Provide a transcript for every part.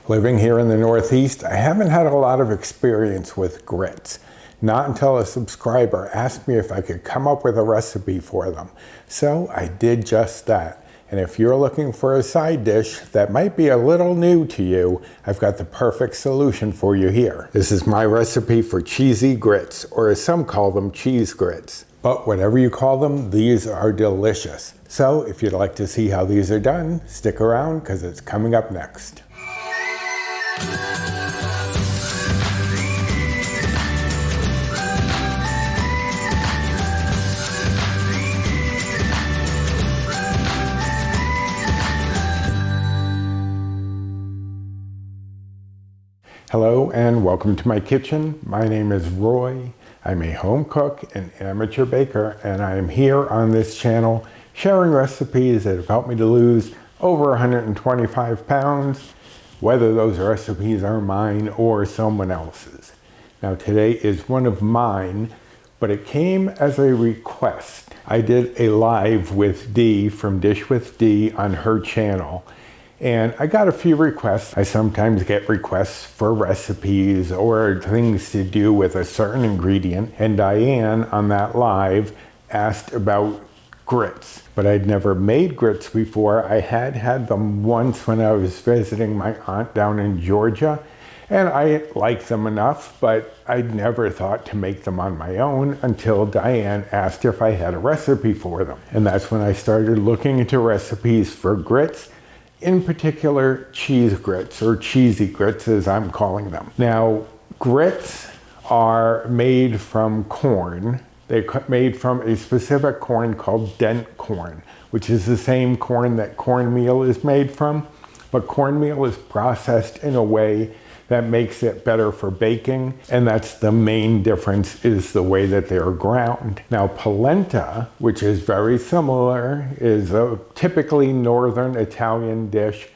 Living here in the Northeast, I haven't had a lot of experience with grits. Not until a subscriber asked me if I could come up with a recipe for them. So I did just that. And if you're looking for a side dish that might be a little new to you, I've got the perfect solution for you here. This is my recipe for cheesy grits, or as some call them, cheese grits. But whatever you call them, these are delicious. So if you'd like to see how these are done, stick around because it's coming up next. Hello and welcome to my kitchen. My name is Roy. I'm a home cook and amateur baker, and I am here on this channel sharing recipes that have helped me to lose over 125 pounds, whether those recipes are mine or someone else's. Now today is one of mine, but it came as a request. I did a live with Dee from Dish with Dee on her channel, and I got a few requests. I sometimes get requests for recipes or things to do with a certain ingredient, and Diane on that live asked about grits. But I'd never made grits before. I had had them once when I was visiting my aunt down in Georgia, and I liked them enough, but I'd never thought to make them on my own until Diane asked if I had a recipe for them. And that's when I started looking into recipes for grits, in particular cheese grits, or cheesy grits as I'm calling them. Now, grits are made from corn. They're made from a specific corn called dent corn, which is the same corn that cornmeal is made from, but cornmeal is processed in a way that makes it better for baking, and that's the main difference, is the way that they're ground. Now polenta, which is very similar, is a typically northern Italian dish,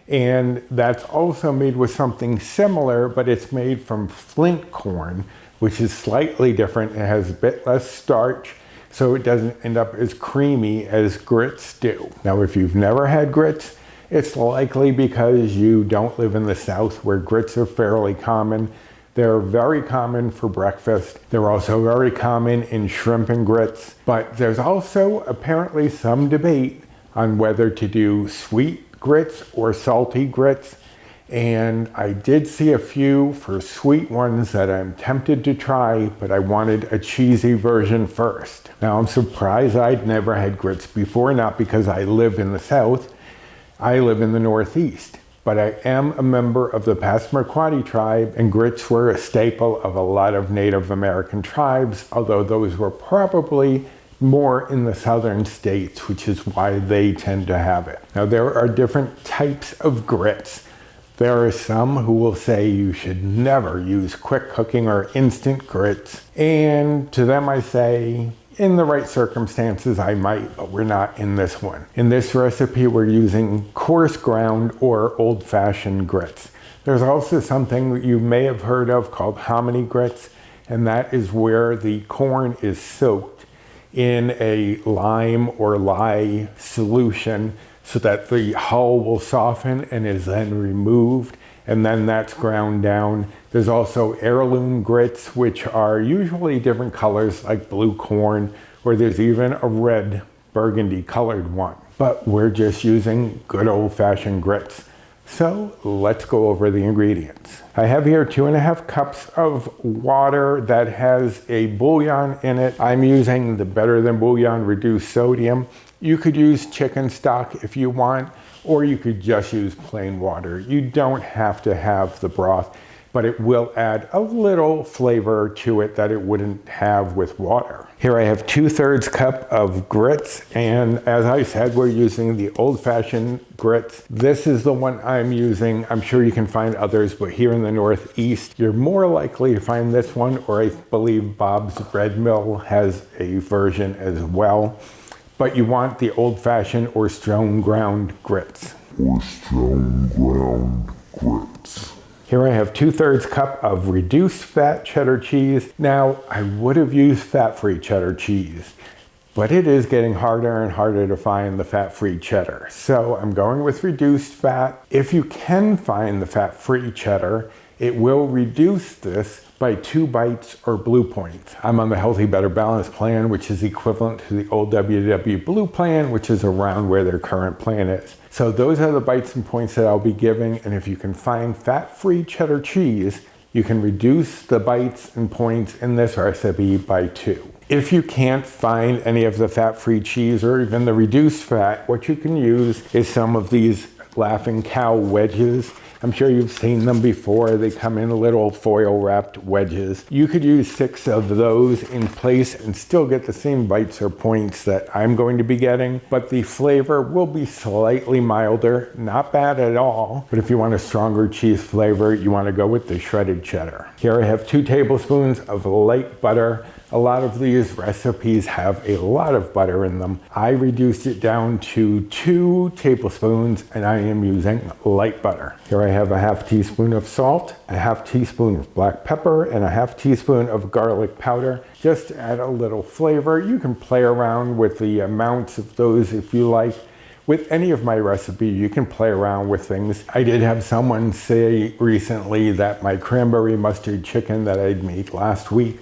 and that's also made with something similar, but it's made from flint corn, which is slightly different. It has a bit less starch, so it doesn't end up as creamy as grits do. Now if you've never had grits, it's likely because you don't live in the South, where grits are fairly common. They're very common for breakfast. They're also very common in shrimp and grits. But there's also apparently some debate on whether to do sweet grits or salty grits. And I did see a few for sweet ones that I'm tempted to try, but I wanted a cheesy version first. Now I'm surprised I'd never had grits before, not because I live in the South. I live in the Northeast, but I am a member of the Passamaquoddy tribe, and grits were a staple of a lot of Native American tribes, although those were probably more in the southern states, which is why they tend to have it. Now there are different types of grits. There are some who will say you should never use quick cooking or instant grits, and to them I say, in the right circumstances, I might, but we're not in this one. In this recipe, we're using coarse ground or old-fashioned grits. There's also something that you may have heard of called hominy grits, and that is where the corn is soaked in a lime or lye solution so that the hull will soften and is then removed, and then that's ground down. There's also heirloom grits, which are usually different colors like blue corn, or there's even a red burgundy colored one. But we're just using good old-fashioned grits. So let's go over the ingredients. I have here 2.5 cups of water that has a bouillon in it. I'm using the Better Than Bouillon reduced sodium. You could use chicken stock if you want, or you could just use plain water. You don't have to have the broth, but it will add a little flavor to it that it wouldn't have with water. Here I have 2/3 cup of grits, and as I said, we're using the old-fashioned grits. This is the one I'm using. I'm sure you can find others, but here in the Northeast, you're more likely to find this one, or I believe Bob's Bread Mill has a version as well. But you want the old-fashioned or stone ground grits. Here I have 2/3 cup of reduced fat cheddar cheese. Now, I would have used fat-free cheddar cheese, but it is getting harder and harder to find the fat-free cheddar. So I'm going with reduced fat. If you can find the fat-free cheddar, it will reduce this by 2 bites or blue points. I'm on the Healthy Better Balanced plan, which is equivalent to the old WW Blue plan, which is around where their current plan is. So those are the bites and points that I'll be giving, and if you can find fat-free cheddar cheese, you can reduce the bites and points in this recipe by 2. If you can't find any of the fat-free cheese or even the reduced fat, what you can use is some of these Laughing Cow wedges. I'm sure you've seen them before. They come in little foil wrapped wedges. You could use 6 of those in place and still get the same bites or points that I'm going to be getting, but the flavor will be slightly milder. Not bad at all, but if you want a stronger cheese flavor, you want to go with the shredded cheddar. Here I have 2 tablespoons of light butter. A lot of these recipes have a lot of butter in them. I reduced it down to 2 tablespoons and I am using light butter. Here I have a half teaspoon of salt, a half teaspoon of black pepper, and a half teaspoon of garlic powder. Just to add a little flavor. You can play around with the amounts of those if you like. With any of my recipes, you can play around with things. I did have someone say recently that my cranberry mustard chicken that I'd made last week,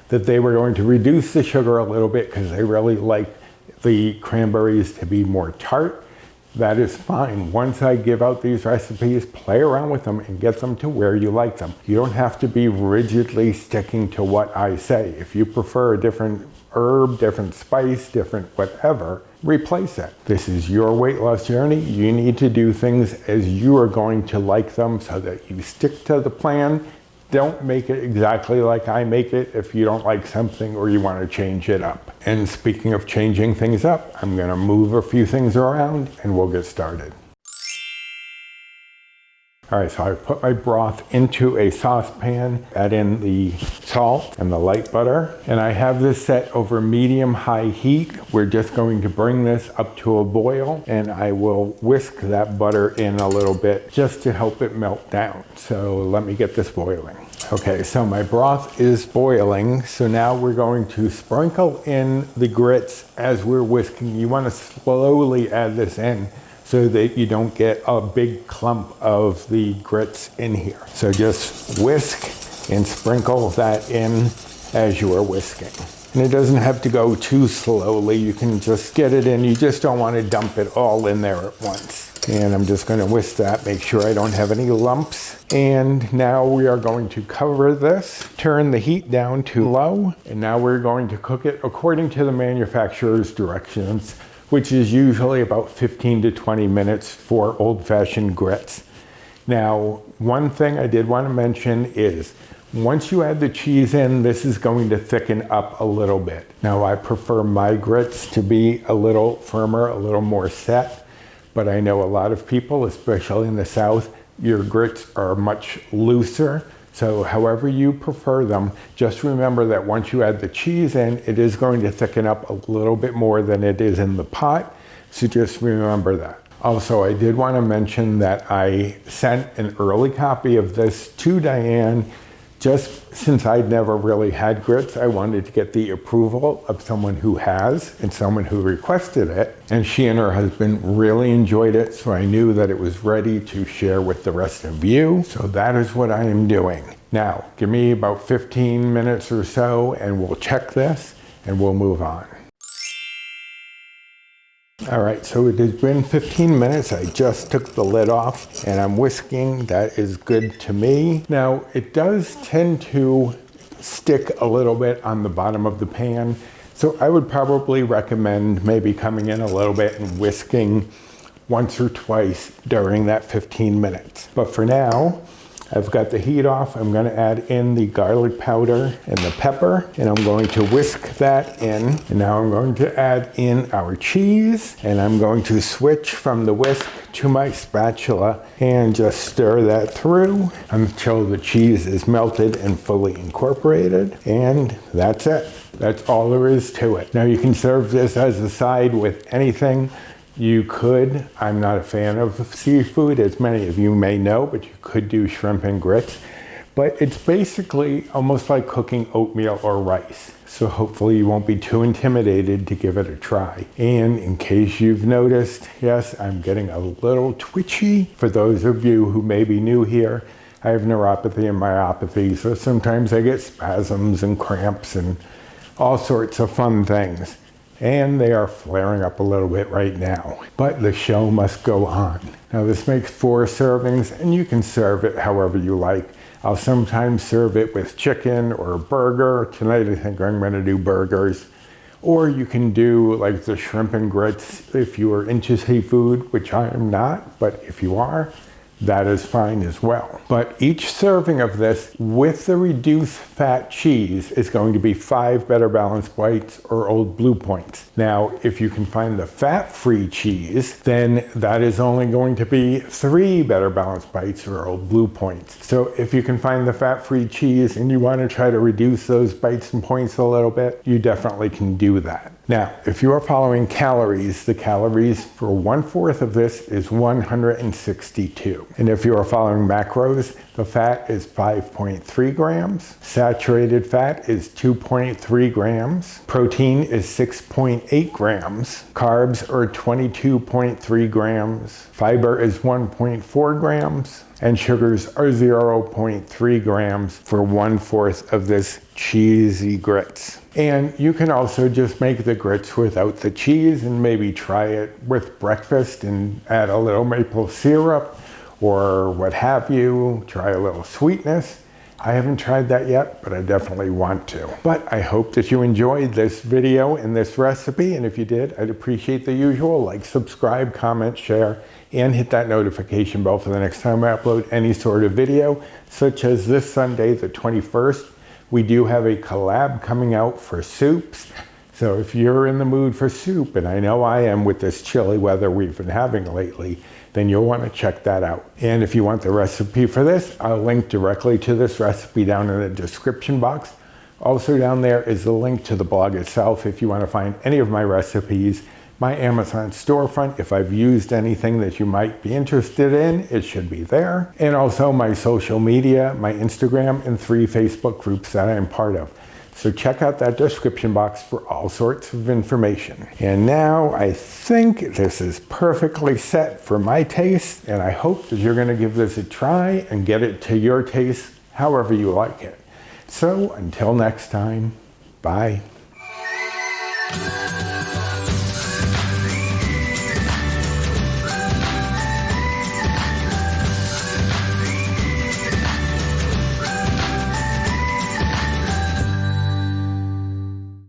that they were going to reduce the sugar a little bit because they really like the cranberries to be more tart. That is fine. Once I give out these recipes, play around with them and get them to where you like them. You don't have to be rigidly sticking to what I say. If you prefer a different herb, different spice, different whatever, replace it. This is your weight loss journey. You need to do things as you are going to like them so that you stick to the plan. Don't make it exactly like I make it if you don't like something or you want to change it up. And speaking of changing things up, I'm going to move a few things around and we'll get started. All right, so I put my broth into a saucepan, add in the salt and the light butter, and I have this set over medium-high heat. We're just going to bring this up to a boil, and I will whisk that butter in a little bit just to help it melt down. So let me get this boiling. Okay, so my broth is boiling, so now we're going to sprinkle in the grits as we're whisking. You want to slowly add this in so that you don't get a big clump of the grits in here. So just whisk and sprinkle that in as you are whisking. And it doesn't have to go too slowly. You can just get it in. You just don't want to dump it all in there at once. And I'm just going to whisk that, make sure I don't have any lumps. And now we are going to cover this, turn the heat down to low, and now we're going to cook it according to the manufacturer's directions, which is usually about 15 to 20 minutes for old-fashioned grits. Now, one thing I did want to mention is once you add the cheese in, this is going to thicken up a little bit. Now, I prefer my grits to be a little firmer, a little more set, but I know a lot of people, especially in the South, your grits are much looser. So however you prefer them, just remember that once you add the cheese in, it is going to thicken up a little bit more than it is in the pot. So just remember that. Also, I did want to mention that I sent an early copy of this to Diane. Just since I'd never really had grits, I wanted to get the approval of someone who has and someone who requested it. And she and her husband really enjoyed it, so I knew that it was ready to share with the rest of you. So that is what I am doing. Now, give me about 15 minutes or so and we'll check this and we'll move on. All right, so it has been 15 minutes. I just took the lid off and I'm whisking. That is good to me. Now, it does tend to stick a little bit on the bottom of the pan. So I would probably recommend maybe coming in a little bit and whisking once or twice during that 15 minutes. But for now, I've got the heat off. I'm going to add in the garlic powder and the pepper, and I'm going to whisk that in. And now I'm going to add in our cheese, and I'm going to switch from the whisk to my spatula and just stir that through until the cheese is melted and fully incorporated. And that's it. That's all there is to it. Now you can serve this as a side with anything. You could, I'm not a fan of seafood, as many of you may know, but you could do shrimp and grits. But it's basically almost like cooking oatmeal or rice. So hopefully you won't be too intimidated to give it a try. And in case you've noticed, yes, I'm getting a little twitchy. For those of you who may be new here, I have neuropathy and myopathy, so sometimes I get spasms and cramps and all sorts of fun things. And they are flaring up a little bit right now. But the show must go on. Now this makes 4 servings, and you can serve it however you like. I'll sometimes serve it with chicken or a burger. Tonight I think I'm going to do burgers. Or you can do like the shrimp and grits if you are into seafood, which I am not, but if you are, that is fine as well. But each serving of this with the reduced fat cheese is going to be 5 Better Balanced Bites or Old Blue Points. Now, if you can find the fat-free cheese, then that is only going to be 3 Better Balanced Bites or Old Blue Points. So if you can find the fat-free cheese and you want to try to reduce those bites and points a little bit, you definitely can do that. Now, if you are following calories, the calories for 1/4 of this is 162. And if you are following macros, the fat is 5.3 grams. Saturated fat is 2.3 grams. Protein is 6.8 grams. Carbs are 22.3 grams. Fiber is 1.4 grams. And sugars are 0.3 grams for 1/4 of this cheesy grits. And you can also just make the grits without the cheese and maybe try it with breakfast and add a little maple syrup or what have you. Try a little sweetness. I haven't tried that yet, but I definitely want to. But I hope that you enjoyed this video and this recipe. And if you did, I'd appreciate the usual like, subscribe, comment, share, and hit that notification bell for the next time I upload any sort of video, such as this Sunday, the 21st. We do have a collab coming out for soups. So if you're in the mood for soup, and I know I am with this chilly weather we've been having lately, then you'll want to check that out. And if you want the recipe for this, I'll link directly to this recipe down in the description box. Also down there is the link to the blog itself if you want to find any of my recipes, my Amazon storefront. If I've used anything that you might be interested in, it should be there. And also my social media, my Instagram, and 3 Facebook groups that I'm part of. So check out that description box for all sorts of information. And now I think this is perfectly set for my taste, and I hope that you're gonna give this a try and get it to your taste however you like it. So until next time, bye.